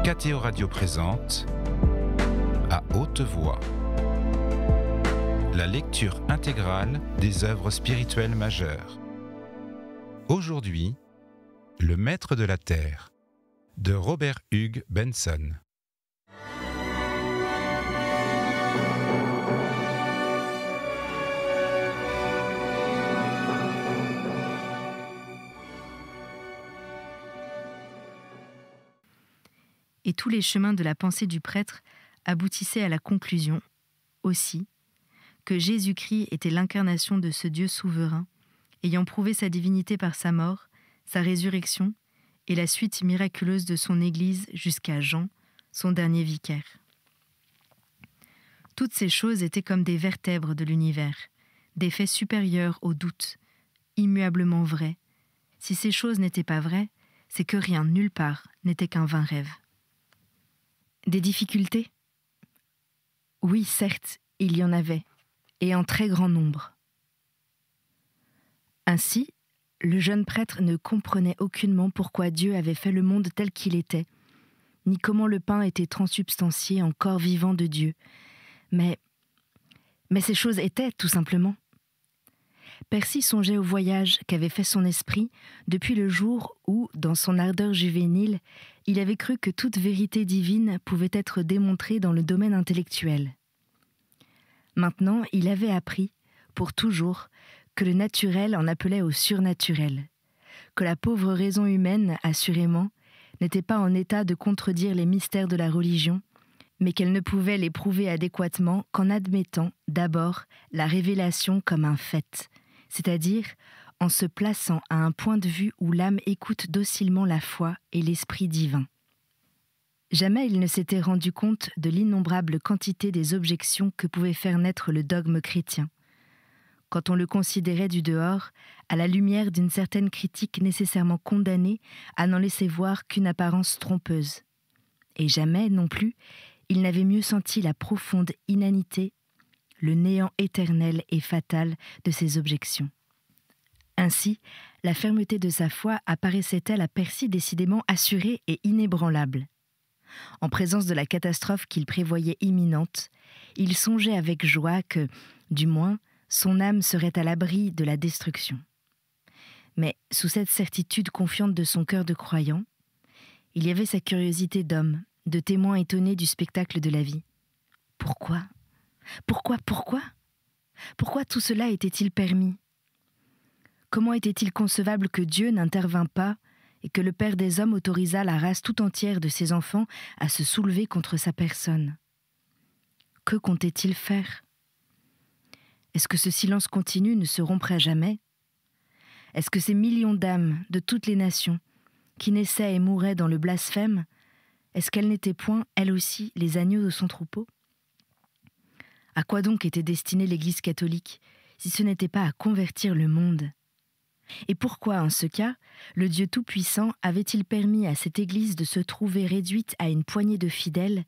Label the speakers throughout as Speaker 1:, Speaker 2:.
Speaker 1: KTO Radio présente À haute voix la lecture intégrale des œuvres spirituelles majeures. Aujourd'hui, Le Maître de la Terre de Robert Hugh Benson.
Speaker 2: Et tous les chemins de la pensée du prêtre aboutissaient à la conclusion, aussi, que Jésus-Christ était l'incarnation de ce Dieu souverain, ayant prouvé sa divinité par sa mort, sa résurrection et la suite miraculeuse de son Église jusqu'à Jean, son dernier vicaire. Toutes ces choses étaient comme des vertèbres de l'univers, des faits supérieurs au doute, immuablement vrais. Si ces choses n'étaient pas vraies, c'est que rien, nulle part, n'était qu'un vain rêve. Des difficultés ? Oui, certes, il y en avait, et en très grand nombre. Ainsi, le jeune prêtre ne comprenait aucunement pourquoi Dieu avait fait le monde tel qu'il était, ni comment le pain était transsubstantié en corps vivant de Dieu. Mais ces choses étaient, tout simplement. Percy songeait au voyage qu'avait fait son esprit depuis le jour où, dans son ardeur juvénile, il avait cru que toute vérité divine pouvait être démontrée dans le domaine intellectuel. Maintenant, il avait appris, pour toujours, que le naturel en appelait au surnaturel, que la pauvre raison humaine, assurément, n'était pas en état de contredire les mystères de la religion, mais qu'elle ne pouvait les prouver adéquatement qu'en admettant, d'abord, la révélation comme un fait, c'est-à-dire en se plaçant à un point de vue où l'âme écoute docilement la foi et l'esprit divin. Jamais il ne s'était rendu compte de l'innombrable quantité des objections que pouvait faire naître le dogme chrétien, quand on le considérait du dehors, à la lumière d'une certaine critique nécessairement condamnée à n'en laisser voir qu'une apparence trompeuse. Et jamais, non plus, il n'avait mieux senti la profonde inanité, le néant éternel et fatal de ces objections. Ainsi, la fermeté de sa foi apparaissait-elle à Percy décidément assurée et inébranlable. En présence de la catastrophe qu'il prévoyait imminente, il songeait avec joie que, du moins, son âme serait à l'abri de la destruction. Mais sous cette certitude confiante de son cœur de croyant, il y avait sa curiosité d'homme, de témoin étonné du spectacle de la vie. Pourquoi ? Pourquoi tout cela était-il permis ? Comment était-il concevable que Dieu n'intervînt pas et que le Père des hommes autorisa la race tout entière de ses enfants à se soulever contre sa personne ? Que comptait-il faire ? Est-ce que ce silence continu ne se romprait jamais ? Est-ce que ces millions d'âmes de toutes les nations, qui naissaient et mouraient dans le blasphème, est-ce qu'elles n'étaient point, elles aussi, les agneaux de son troupeau ? À quoi donc était destinée l'Église catholique, si ce n'était pas à convertir le monde ? Et pourquoi, en ce cas, le Dieu Tout-Puissant avait-il permis à cette Église de se trouver réduite à une poignée de fidèles,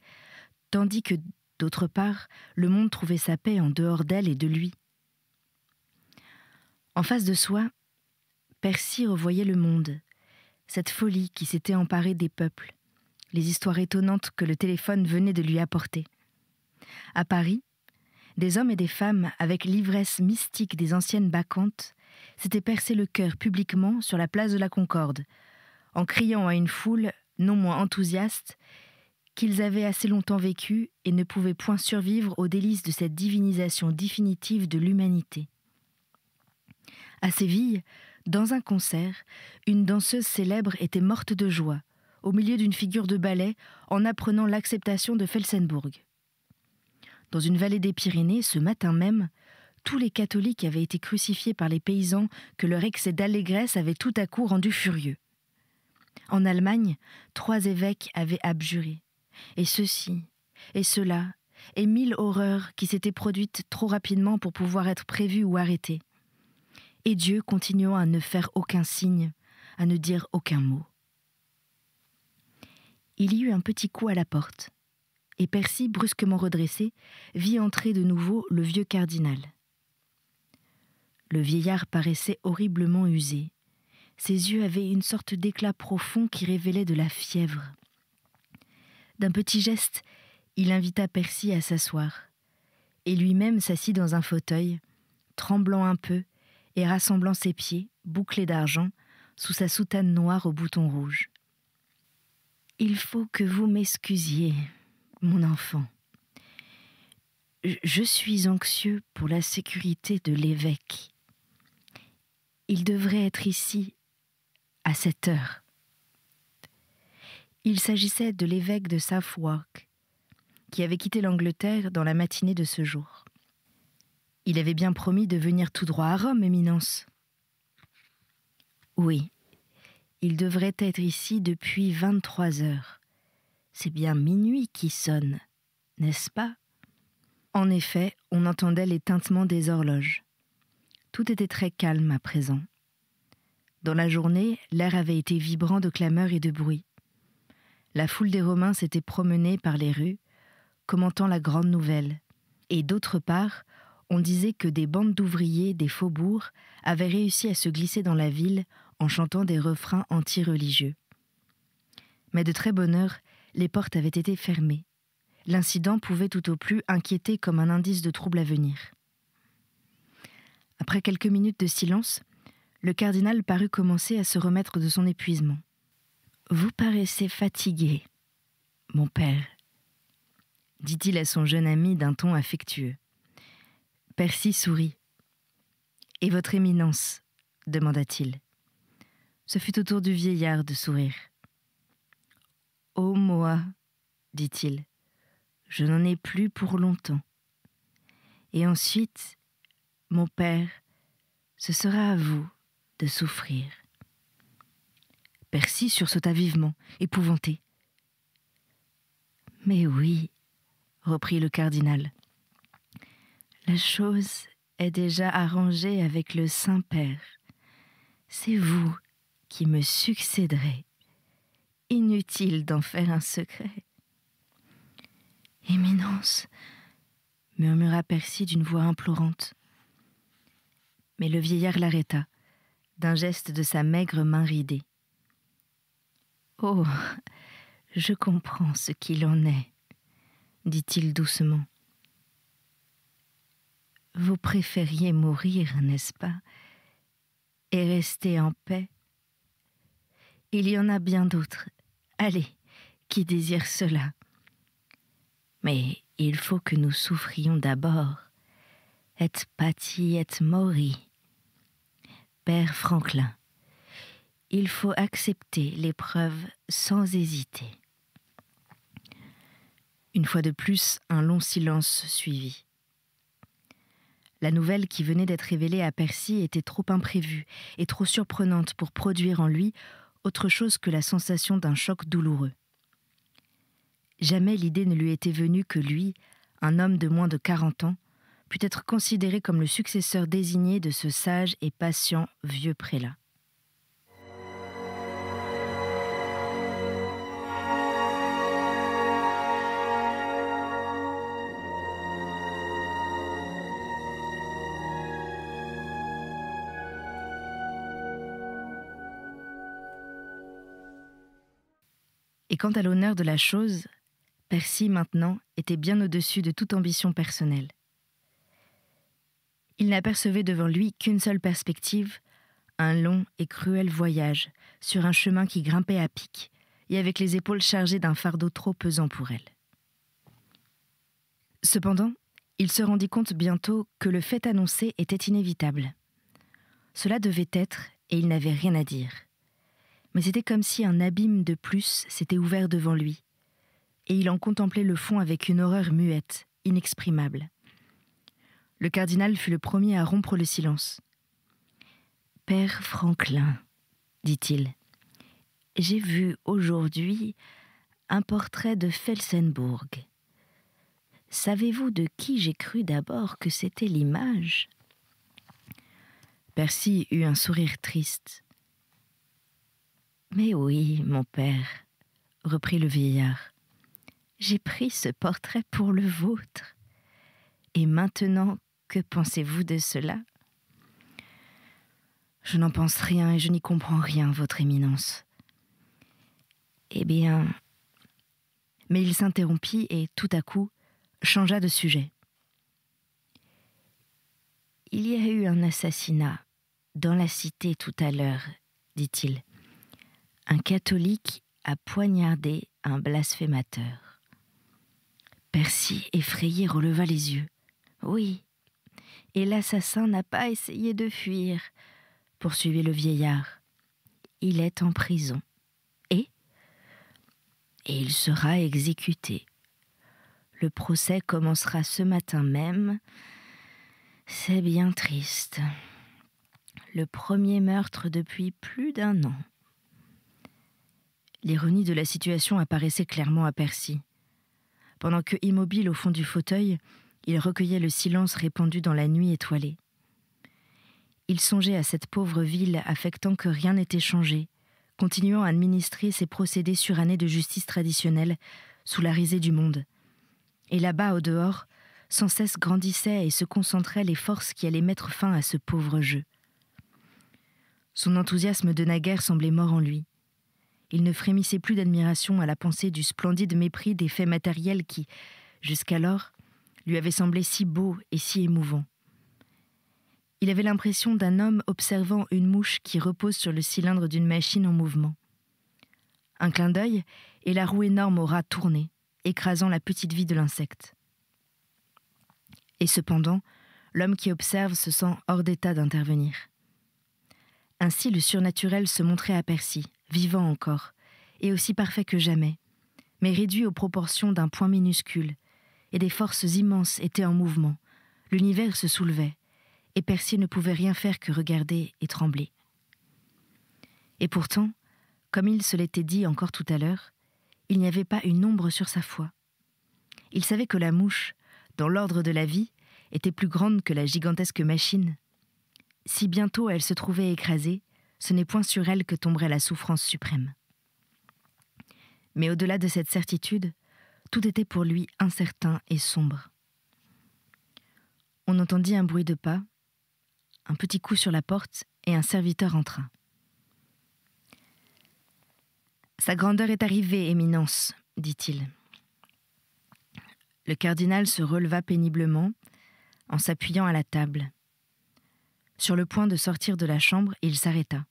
Speaker 2: tandis que, d'autre part, le monde trouvait sa paix en dehors d'elle et de lui ? En face de soi, Percy revoyait le monde, cette folie qui s'était emparée des peuples, les histoires étonnantes que le téléphone venait de lui apporter. À Paris, des hommes et des femmes, avec l'ivresse mystique des anciennes bacchantes, s'étaient percé le cœur publiquement sur la place de la Concorde, en criant à une foule non moins enthousiaste qu'ils avaient assez longtemps vécu et ne pouvaient point survivre aux délices de cette divinisation définitive de l'humanité. À Séville, dans un concert, une danseuse célèbre était morte de joie, au milieu d'une figure de ballet, en apprenant l'acceptation de Felsenbourg. Dans une vallée des Pyrénées, ce matin même, tous les catholiques avaient été crucifiés par les paysans que leur excès d'allégresse avait tout à coup rendus furieux. En Allemagne, 3 évêques avaient abjuré, et ceci, et cela, et 1000 horreurs qui s'étaient produites trop rapidement pour pouvoir être prévues ou arrêtées. Et Dieu continuant à ne faire aucun signe, à ne dire aucun mot. Il y eut un petit coup à la porte, et Percy, brusquement redressé, vit entrer de nouveau le vieux cardinal. Le vieillard paraissait horriblement usé. Ses yeux avaient une sorte d'éclat profond qui révélait de la fièvre. D'un petit geste, il invita Percy à s'asseoir, et lui-même s'assit dans un fauteuil, tremblant un peu et rassemblant ses pieds, bouclés d'argent, sous sa soutane noire aux boutons rouges. « Il faut que vous m'excusiez, mon enfant. Je suis anxieux pour la sécurité de l'évêque. Il devrait être ici à cette heure. » Il s'agissait de l'évêque de Southwark, qui avait quitté l'Angleterre dans la matinée de ce jour. Il avait bien promis de venir tout droit à Rome, Éminence. Oui, il devrait être ici depuis 23 heures. C'est bien minuit qui sonne, n'est-ce pas ? En effet, on entendait les tintements des horloges. Tout était très calme à présent. Dans la journée, l'air avait été vibrant de clameurs et de bruit. La foule des Romains s'était promenée par les rues, commentant la grande nouvelle. Et d'autre part, on disait que des bandes d'ouvriers des faubourgs avaient réussi à se glisser dans la ville en chantant des refrains anti-religieux. Mais de très bonne heure, les portes avaient été fermées. L'incident pouvait tout au plus inquiéter comme un indice de trouble à venir. Après quelques minutes de silence, le cardinal parut commencer à se remettre de son épuisement. « Vous paraissez fatigué, mon père, » dit-il à son jeune ami d'un ton affectueux. Percy sourit. « Et votre éminence ?» demanda-t-il. Ce fut au tour du vieillard de sourire. « Oh moi, dit-il, je n'en ai plus pour longtemps. Et ensuite, mon père, ce sera à vous de souffrir. » Percy sursauta vivement, épouvanté. « Mais oui, reprit le cardinal, la chose est déjà arrangée avec le Saint-Père. C'est vous qui me succéderez. Inutile d'en faire un secret. »« Éminence, » murmura Percy d'une voix implorante. Mais le vieillard l'arrêta, d'un geste de sa maigre main ridée. « Oh, je comprends ce qu'il en est, » dit-il doucement. « Vous préfériez mourir, n'est-ce pas, et rester en paix? Il y en a bien d'autres, allez, qui désirent cela. Mais il faut que nous souffrions d'abord. Et pati et mori. Père Franklin, il faut accepter l'épreuve sans hésiter. » Une fois de plus, un long silence suivit. La nouvelle qui venait d'être révélée à Percy était trop imprévue et trop surprenante pour produire en lui autre chose que la sensation d'un choc douloureux. Jamais l'idée ne lui était venue que lui, un homme de moins de 40 ans, pût être considéré comme le successeur désigné de ce sage et patient vieux prélat. Et quant à l'honneur de la chose, Percy, maintenant, était bien au-dessus de toute ambition personnelle. Il n'apercevait devant lui qu'une seule perspective, un long et cruel voyage sur un chemin qui grimpait à pic et avec les épaules chargées d'un fardeau trop pesant pour elle. Cependant, il se rendit compte bientôt que le fait annoncé était inévitable. Cela devait être, et il n'avait rien à dire. Mais c'était comme si un abîme de plus s'était ouvert devant lui, et il en contemplait le fond avec une horreur muette, inexprimable. Le cardinal fut le premier à rompre le silence. « Père Franklin, dit-il, j'ai vu aujourd'hui un portrait de Felsenbourg. Savez-vous de qui j'ai cru d'abord que c'était l'image ?» Percy eut un sourire triste. « Mais oui, mon père, reprit le vieillard, j'ai pris ce portrait pour le vôtre. Et maintenant, que pensez-vous de cela ? » ?»« Je n'en pense rien et je n'y comprends rien, votre éminence. » « Eh bien, Mais il s'interrompit et, tout à coup, changea de sujet. « Il y a eu un assassinat dans la cité tout à l'heure, dit-il. Un catholique a poignardé un blasphémateur. » Percy, effrayé, releva les yeux. « Oui, et l'assassin n'a pas essayé de fuir, » poursuivit le vieillard. « Il est en prison. Et il sera exécuté. Le procès commencera ce matin même. C'est bien triste. Le premier meurtre depuis plus d'1 an. » L'ironie de la situation apparaissait clairement à Percy. Pendant que, immobile au fond du fauteuil, il recueillait le silence répandu dans la nuit étoilée. Il songeait à cette pauvre ville affectant que rien n'était changé, continuant à administrer ses procédés surannés de justice traditionnelle sous la risée du monde. Et là-bas, au dehors, sans cesse grandissaient et se concentraient les forces qui allaient mettre fin à ce pauvre jeu. Son enthousiasme de naguère semblait mort en lui. Il ne frémissait plus d'admiration à la pensée du splendide mépris des faits matériels qui, jusqu'alors, lui avaient semblé si beaux et si émouvants. Il avait l'impression d'un homme observant une mouche qui repose sur le cylindre d'une machine en mouvement. Un clin d'œil, et la roue énorme aura tourné, écrasant la petite vie de l'insecte. Et cependant, l'homme qui observe se sent hors d'état d'intervenir. Ainsi le surnaturel se montrait à Percy, vivant encore, et aussi parfait que jamais, mais réduit aux proportions d'un point minuscule, et des forces immenses étaient en mouvement. L'univers se soulevait, et Percy ne pouvait rien faire que regarder et trembler. Et pourtant, comme il se l'était dit encore tout à l'heure, il n'y avait pas une ombre sur sa foi. Il savait que la mouche, dans l'ordre de la vie, était plus grande que la gigantesque machine. Si bientôt elle se trouvait écrasée, ce n'est point sur elle que tomberait la souffrance suprême. Mais au-delà de cette certitude, tout était pour lui incertain et sombre. On entendit un bruit de pas, un petit coup sur la porte et un serviteur entra. « Sa grandeur est arrivée, Éminence, » dit-il. Le cardinal se releva péniblement en s'appuyant à la table. Sur le point de sortir de la chambre, il s'arrêta,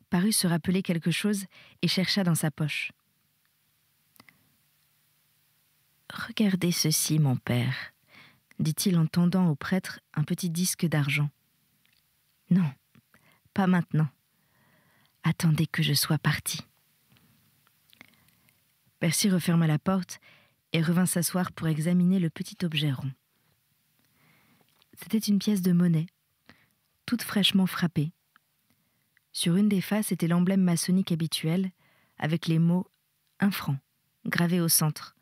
Speaker 2: parut se rappeler quelque chose et chercha dans sa poche. « Regardez ceci, mon père, » dit-il en tendant au prêtre un petit disque d'argent. « Non, pas maintenant. Attendez que je sois parti. » Percy referma la porte et revint s'asseoir pour examiner le petit objet rond. C'était une pièce de monnaie, toute fraîchement frappée. Sur une des faces était l'emblème maçonnique habituel, avec les mots « 1 franc » gravés au centre,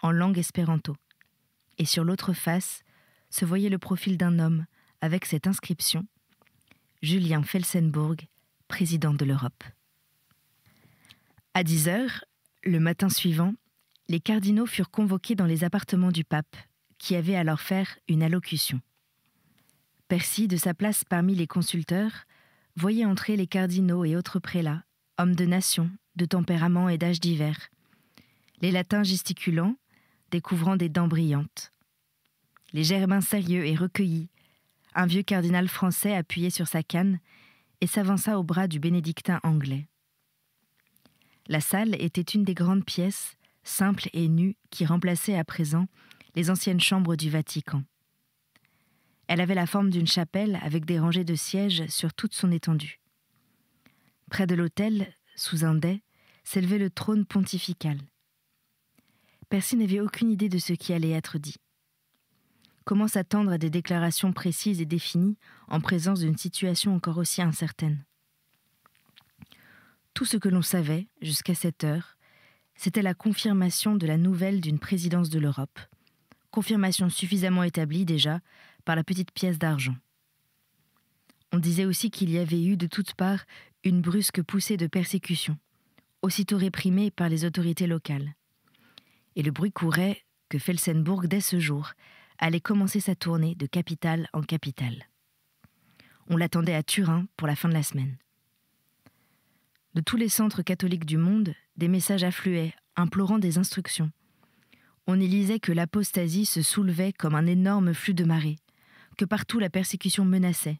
Speaker 2: en langue espéranto. Et sur l'autre face se voyait le profil d'un homme avec cette inscription « Julien Felsenburgh, président de l'Europe ». À 10 heures, le matin suivant, les cardinaux furent convoqués dans les appartements du pape, qui avait à leur faire une allocution. Percy, de sa place parmi les consulteurs, voyait entrer les cardinaux et autres prélats, hommes de nation, de tempérament et d'âge divers. Les latins gesticulant, découvrant des dents brillantes. Les germains sérieux et recueillis, un vieux cardinal français appuyé sur sa canne et s'avança au bras du bénédictin anglais. La salle était une des grandes pièces, simples et nues, qui remplaçaient à présent les anciennes chambres du Vatican. Elle avait la forme d'une chapelle avec des rangées de sièges sur toute son étendue. Près de l'autel, sous un dais, s'élevait le trône pontifical. Percy n'avait aucune idée de ce qui allait être dit. Comment s'attendre à des déclarations précises et définies en présence d'une situation encore aussi incertaine ? Tout ce que l'on savait, jusqu'à cette heure, c'était la confirmation de la nouvelle d'une présidence de l'Europe, confirmation suffisamment établie déjà par la petite pièce d'argent. On disait aussi qu'il y avait eu de toutes parts une brusque poussée de persécution, aussitôt réprimée par les autorités locales. Et le bruit courait que Felsenburgh, dès ce jour, allait commencer sa tournée de capitale en capitale. On l'attendait à Turin pour la fin de la semaine. De tous les centres catholiques du monde, des messages affluaient, implorant des instructions. On y lisait que l'apostasie se soulevait comme un énorme flux de marée, que partout la persécution menaçait,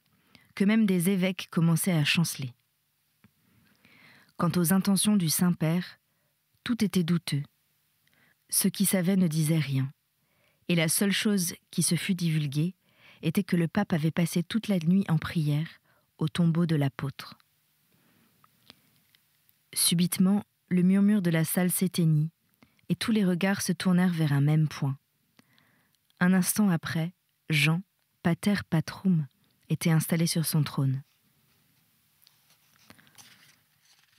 Speaker 2: que même des évêques commençaient à chanceler. Quant aux intentions du Saint-Père, tout était douteux. Ceux qui savaient ne disaient rien, et la seule chose qui se fût divulguée était que le pape avait passé toute la nuit en prière au tombeau de l'apôtre. Subitement, le murmure de la salle s'éteignit, et tous les regards se tournèrent vers un même point. Un instant après, Jean, pater patrum, était installé sur son trône.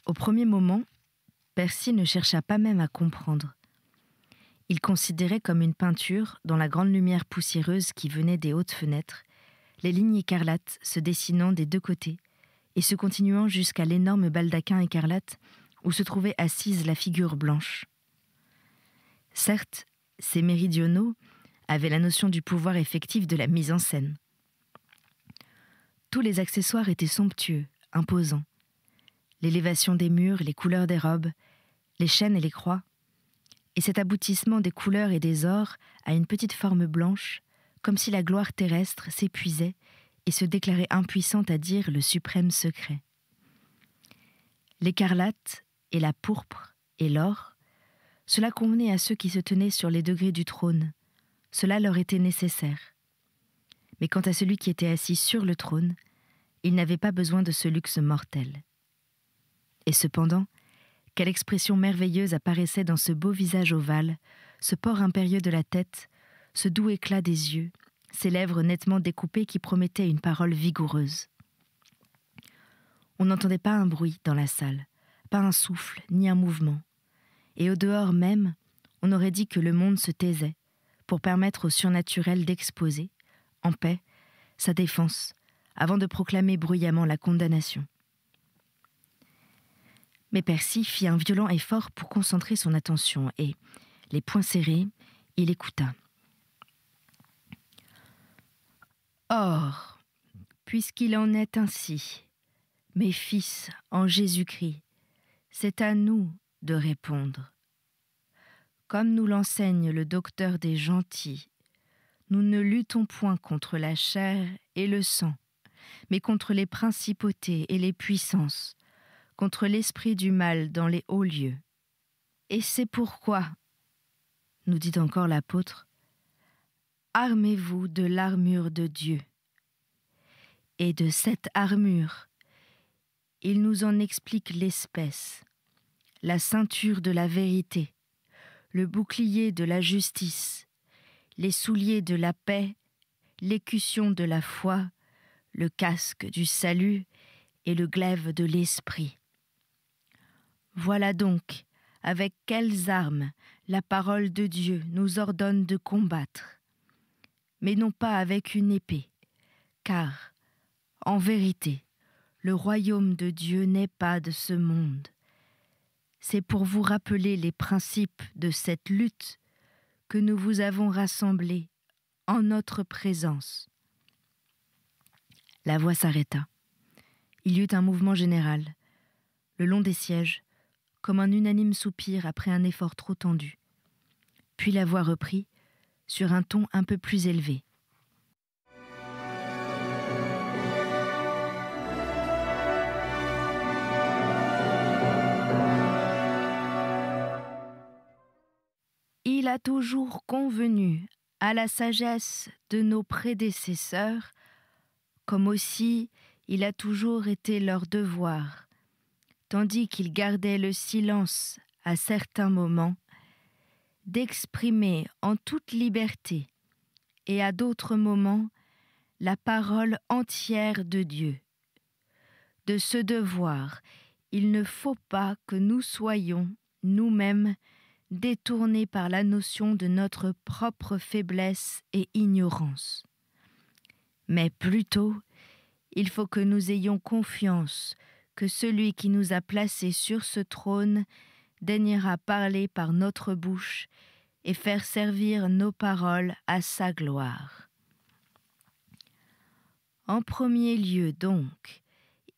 Speaker 2: Au premier moment, Percy ne chercha pas même à comprendre. Il considérait comme une peinture, dans la grande lumière poussiéreuse qui venait des hautes fenêtres, les lignes écarlates se dessinant des deux côtés et se continuant jusqu'à l'énorme baldaquin écarlate où se trouvait assise la figure blanche. Certes, ces méridionaux avaient la notion du pouvoir effectif de la mise en scène. Tous les accessoires étaient somptueux, imposants. L'élévation des murs, les couleurs des robes, les chaînes et les croix, et cet aboutissement des couleurs et des ors à une petite forme blanche, comme si la gloire terrestre s'épuisait et se déclarait impuissante à dire le suprême secret. L'écarlate et la pourpre et l'or, cela convenait à ceux qui se tenaient sur les degrés du trône, cela leur était nécessaire. Mais quant à celui qui était assis sur le trône, il n'avait pas besoin de ce luxe mortel. Et cependant, quelle expression merveilleuse apparaissait dans ce beau visage ovale, ce port impérieux de la tête, ce doux éclat des yeux, ces lèvres nettement découpées qui promettaient une parole vigoureuse. On n'entendait pas un bruit dans la salle, pas un souffle, ni un mouvement. Et au dehors même, on aurait dit que le monde se taisait, pour permettre au surnaturel d'exposer, en paix, sa défense, avant de proclamer bruyamment la condamnation. Mais Percy fit un violent effort pour concentrer son attention et, les poings serrés, il écouta. « Or, puisqu'il en est ainsi, mes fils en Jésus-Christ, c'est à nous de répondre. Comme nous l'enseigne le docteur des gentils, nous ne luttons point contre la chair et le sang, mais contre les principautés et les puissances, contre l'esprit du mal dans les hauts lieux. Et c'est pourquoi, nous dit encore l'apôtre, armez-vous de l'armure de Dieu. Et de cette armure, il nous en explique l'espèce, la ceinture de la vérité, le bouclier de la justice, les souliers de la paix, l'écusson de la foi, le casque du salut et le glaive de l'esprit. Voilà donc avec quelles armes la parole de Dieu nous ordonne de combattre, mais non pas avec une épée, car, en vérité, le royaume de Dieu n'est pas de ce monde. C'est pour vous rappeler les principes de cette lutte que nous vous avons rassemblés en notre présence. » La voix s'arrêta. Il y eut un mouvement général, le long des sièges, comme un unanime soupir après un effort trop tendu. Puis la voix reprit, sur un ton un peu plus élevé. Il a toujours convenu à la sagesse de nos prédécesseurs, comme aussi il a toujours été leur devoir, tandis qu'ils gardaient le silence à certains moments, d'exprimer en toute liberté et à d'autres moments la parole entière de Dieu. De ce devoir, il ne faut pas que nous soyons, nous-mêmes, détournés par la notion de notre propre faiblesse et ignorance. Mais plutôt, il faut que nous ayons confiance que celui qui nous a placés sur ce trône daignera parler par notre bouche et faire servir nos paroles à sa gloire. En premier lieu donc,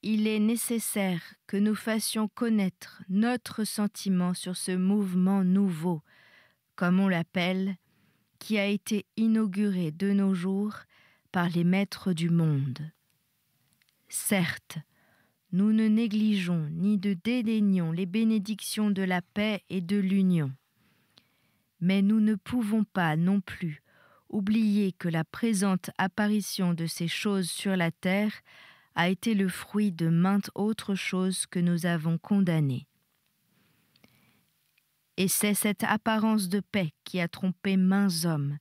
Speaker 2: il est nécessaire que nous fassions connaître notre sentiment sur ce mouvement nouveau comme on l'appelle, qui a été inauguré de nos jours par les maîtres du monde. Certes, nous ne négligeons ni ne dédaignons les bénédictions de la paix et de l'union, mais nous ne pouvons pas non plus oublier que la présente apparition de ces choses sur la terre a été le fruit de maintes autres choses que nous avons condamnées. Et c'est cette apparence de paix qui a trompé maints hommes,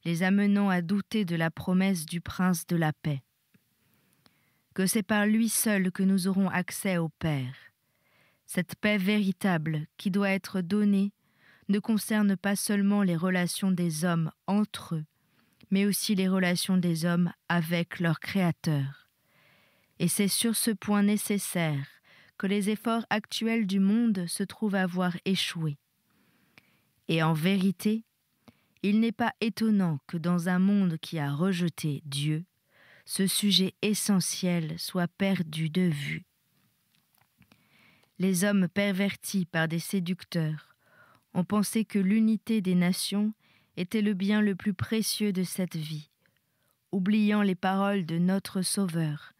Speaker 2: les amenant à douter de la promesse du prince de la paix. Que c'est par lui seul que nous aurons accès au Père. Cette paix véritable qui doit être donnée ne concerne pas seulement les relations des hommes entre eux, mais aussi les relations des hommes avec leur Créateur. Et c'est sur ce point nécessaire que les efforts actuels du monde se trouvent avoir échoué. Et en vérité, il n'est pas étonnant que dans un monde qui a rejeté Dieu, ce sujet essentiel soit perdu de vue. Les hommes pervertis par des séducteurs ont pensé que l'unité des nations était le bien le plus précieux de cette vie, oubliant les paroles de notre Sauveur,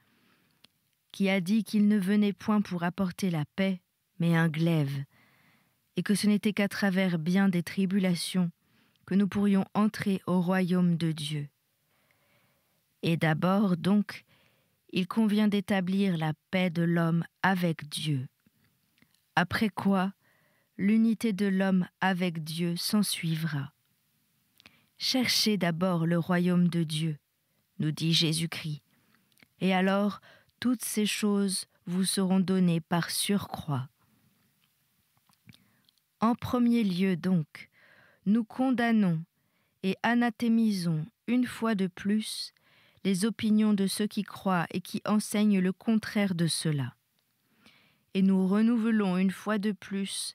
Speaker 2: qui a dit qu'il ne venait point pour apporter la paix, mais un glaive, et que ce n'était qu'à travers bien des tribulations que nous pourrions entrer au royaume de Dieu. Et d'abord, donc, il convient d'établir la paix de l'homme avec Dieu. Après quoi, l'unité de l'homme avec Dieu s'ensuivra. Cherchez d'abord le royaume de Dieu, nous dit Jésus-Christ, et alors toutes ces choses vous seront données par surcroît. En premier lieu donc, nous condamnons et anathémisons une fois de plus les opinions de ceux qui croient et qui enseignent le contraire de cela. Et nous renouvelons une fois de plus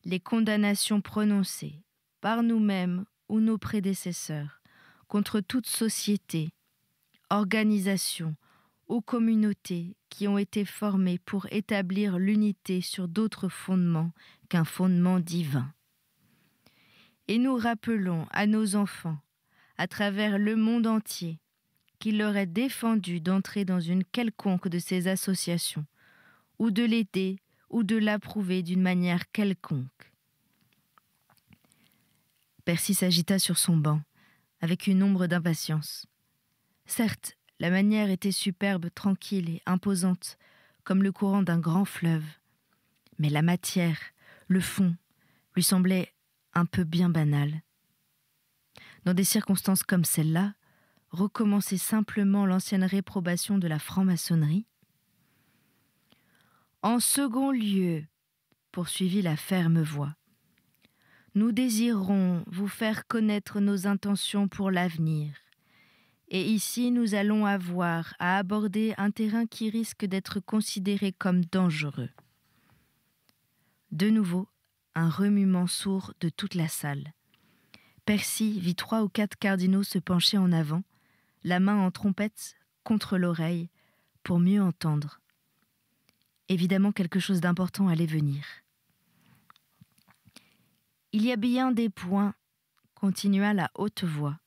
Speaker 2: les condamnations prononcées par nous-mêmes ou nos prédécesseurs contre toute société, organisation ou communauté qui ont été formées pour établir l'unité sur d'autres fondements qu'un fondement divin. Et nous rappelons à nos enfants, à travers le monde entier, qu'il leur est défendu d'entrer dans une quelconque de ces associations, ou de l'aider, ou de l'approuver d'une manière quelconque. Percy s'agita sur son banc, avec une ombre d'impatience. Certes, la manière était superbe, tranquille et imposante, comme le courant d'un grand fleuve. Mais la matière, le fond, lui semblait un peu bien banal. Dans des circonstances comme celle-là, recommencer simplement l'ancienne réprobation de la franc-maçonnerie. En second lieu, poursuivit la ferme voix, nous désirons vous faire connaître nos intentions pour l'avenir. Et ici, nous allons avoir à aborder un terrain qui risque d'être considéré comme dangereux. De nouveau, un remuement sourd de toute la salle. Percy vit 3 ou 4 cardinaux se pencher en avant, la main en trompette contre l'oreille, pour mieux entendre. Évidemment, quelque chose d'important allait venir. Il y a bien des points, continua la haute voix,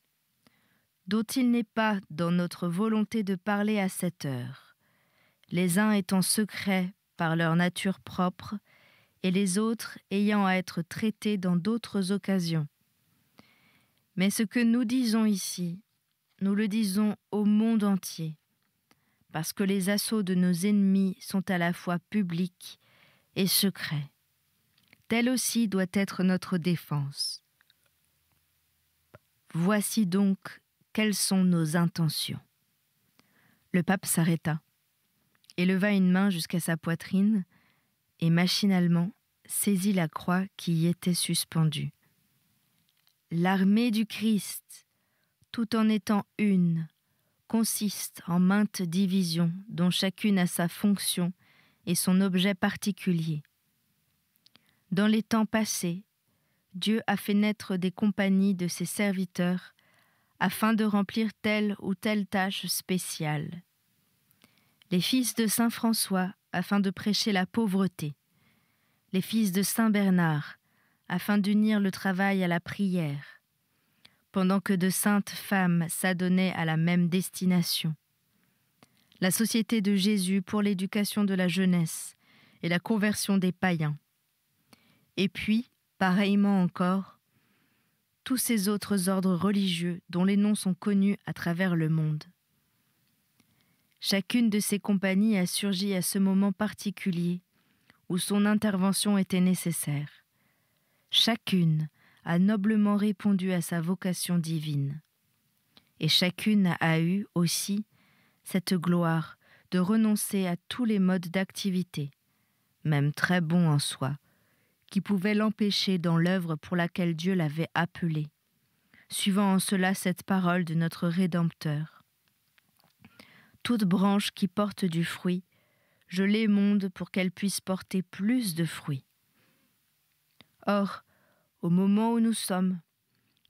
Speaker 2: dont il n'est pas dans notre volonté de parler à cette heure, les uns étant secrets par leur nature propre, et les autres ayant à être traités dans d'autres occasions. Mais ce que nous disons ici, nous le disons au monde entier, parce que les assauts de nos ennemis sont à la fois publics et secrets. Telle aussi doit être notre défense. Voici donc quelles sont nos intentions. Le pape s'arrêta et leva une main jusqu'à sa poitrine et machinalement saisit la croix qui y était suspendue. L'armée du Christ, tout en étant une, consiste en maintes divisions dont chacune a sa fonction et son objet particulier. Dans les temps passés, Dieu a fait naître des compagnies de ses serviteurs afin de remplir telle ou telle tâche spéciale. Les fils de saint François afin de prêcher la pauvreté, les fils de saint Bernard afin d'unir le travail à la prière, pendant que de saintes femmes s'adonnaient à la même destination. La Société de Jésus pour l'éducation de la jeunesse et la conversion des païens. Et puis, pareillement encore, tous ces autres ordres religieux dont les noms sont connus à travers le monde. Chacune de ces compagnies a surgi à ce moment particulier où son intervention était nécessaire. Chacune a noblement répondu à sa vocation divine. Et chacune a eu aussi cette gloire de renoncer à tous les modes d'activité, même très bons en soi, qui pouvaient l'empêcher dans l'œuvre pour laquelle Dieu l'avait appelée, suivant en cela cette parole de notre Rédempteur. Toute branche qui porte du fruit, je l'émonde pour qu'elle puisse porter plus de fruits. Or, au moment où nous sommes,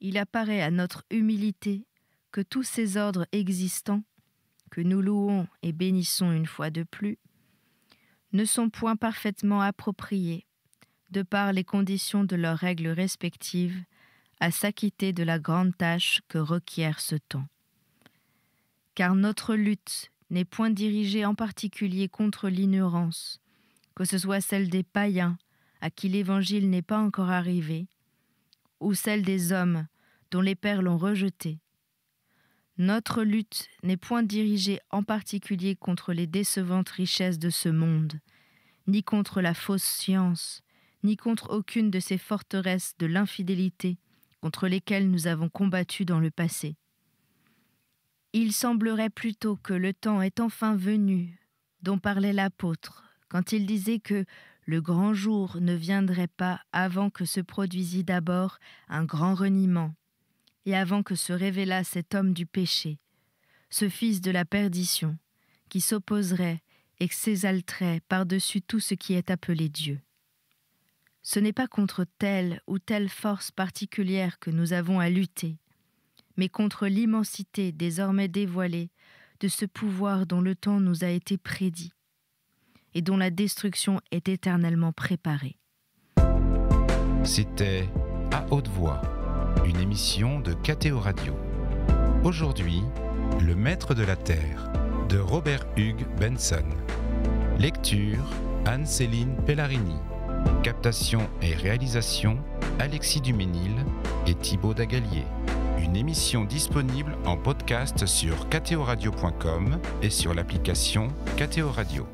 Speaker 2: il apparaît à notre humilité que tous ces ordres existants, que nous louons et bénissons une fois de plus, ne sont point parfaitement appropriés, de par les conditions de leurs règles respectives, à s'acquitter de la grande tâche que requiert ce temps. Car notre lutte n'est point dirigée en particulier contre l'ignorance, que ce soit celle des païens à qui l'Évangile n'est pas encore arrivé, ou celle des hommes dont les pères l'ont rejeté. Notre lutte n'est point dirigée en particulier contre les décevantes richesses de ce monde, ni contre la fausse science, ni contre aucune de ces forteresses de l'infidélité contre lesquelles nous avons combattu dans le passé. Il semblerait plutôt que le temps est enfin venu, dont parlait l'apôtre, quand il disait que le grand jour ne viendrait pas avant que se produisît d'abord un grand reniement, et avant que se révélât cet homme du péché, ce fils de la perdition, qui s'opposerait et s'exalterait par-dessus tout ce qui est appelé Dieu. Ce n'est pas contre telle ou telle force particulière que nous avons à lutter, mais contre l'immensité désormais dévoilée de ce pouvoir dont le temps nous a été prédit et dont la destruction est éternellement préparée.
Speaker 1: C'était À haute voix, une émission de KTO Radio. Aujourd'hui, Le Maître de la Terre, de Robert Hugues Benson. Lecture, Anne-Céline Pellarini. Captation et réalisation, Alexis Duménil et Thibaut Dagalier. Une émission disponible en podcast sur ktoradio.com et sur l'application KTO Radio.